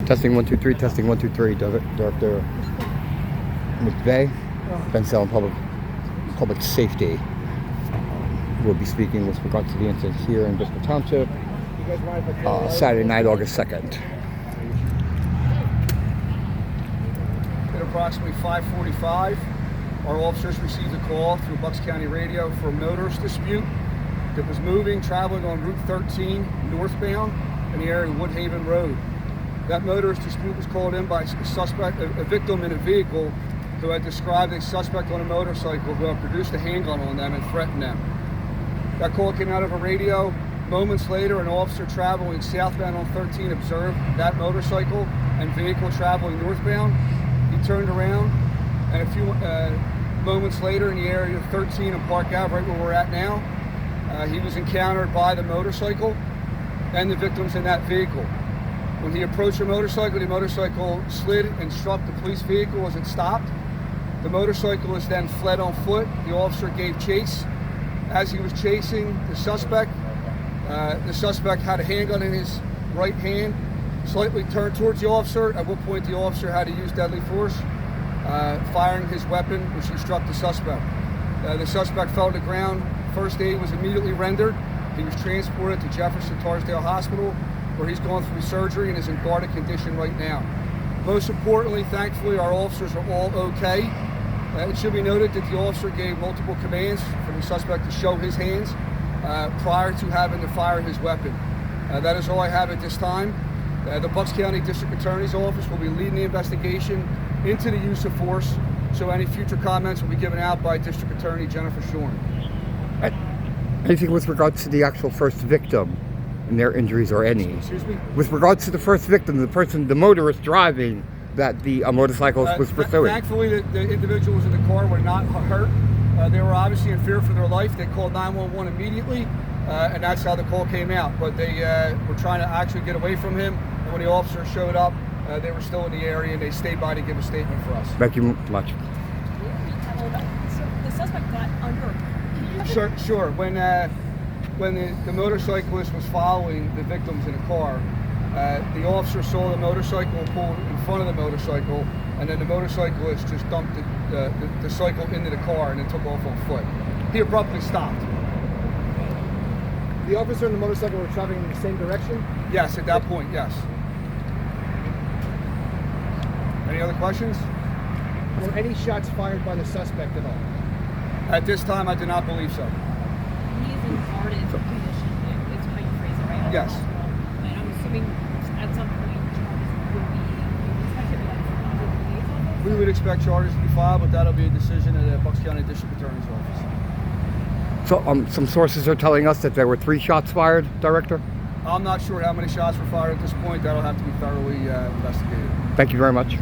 Testing 1 2 3. Testing 1 2 3. Director Mcvey, Bensalem Public Safety. We'll be speaking with regard to the incident here in Bristol Township, Saturday night, August 2nd. At approximately 5:45, our officers received a call through Bucks County Radio for a motorist dispute that was traveling on Route 13 northbound in the area of Woodhaven Road. That motorist dispute was called in by a victim in a vehicle who had described a suspect on a motorcycle who had produced a handgun on them and threatened them. That call came out of a radio. Moments later, an officer traveling southbound on 13 observed that motorcycle and vehicle traveling northbound. He turned around, and a few moments later in the area of 13 and Park Ave, right where we're at now, he was encountered by the motorcycle and the victims in that vehicle. When he approached the motorcycle slid and struck the police vehicle as it stopped. The motorcyclist then fled on foot. The officer gave chase. As he was chasing the suspect had a handgun in his right hand, slightly turned towards the officer, at what point the officer had to use deadly force, firing his weapon, which he struck the suspect. The suspect fell to the ground. First aid was immediately rendered. He was transported to Jefferson Tarsdale Hospital, where he's going through surgery and is in guarded condition right now. Most importantly, thankfully, our officers are all okay. It should be noted that the officer gave multiple commands for the suspect to show his hands prior to having to fire his weapon. That is all I have at this time. The Bucks County District Attorney's Office will be leading the investigation into the use of force, so any future comments will be given out by District Attorney Jennifer Shorn. Anything with regards to the actual first victim and their injuries or any? Excuse me? With regards to the first victim, the motorist driving that the motorcyclist was pursuing. Thankfully, the individuals in the car were not hurt. They were obviously in fear for their life. They called 911 immediately, and that's how the call came out. But they were trying to actually get away from him, and when the officer showed up, they were still in the area, and they stayed by to give a statement for us. Thank you much. So the suspect got under. Sure. When the motorcyclist was following the victims in a car, the officer saw the motorcycle pull in front of the motorcycle, and then the motorcyclist just dumped the cycle into the car and then took off on foot. He abruptly stopped. The officer and the motorcycle were traveling in the same direction? Yes, at that point, yes. Any other questions? Were any shots fired by the suspect at all? At this time, I do not believe so. He's in guarded condition, is how you phrase it, right? Yes. And I'm assuming at some point charges would be expected under the DA's office? We would expect charges to be filed, but that'll be a decision at the Bucks County District Attorney's Office. So some sources are telling us that there were 3 shots fired, Director? I'm not sure how many shots were fired at this point. That'll have to be thoroughly investigated. Thank you very much.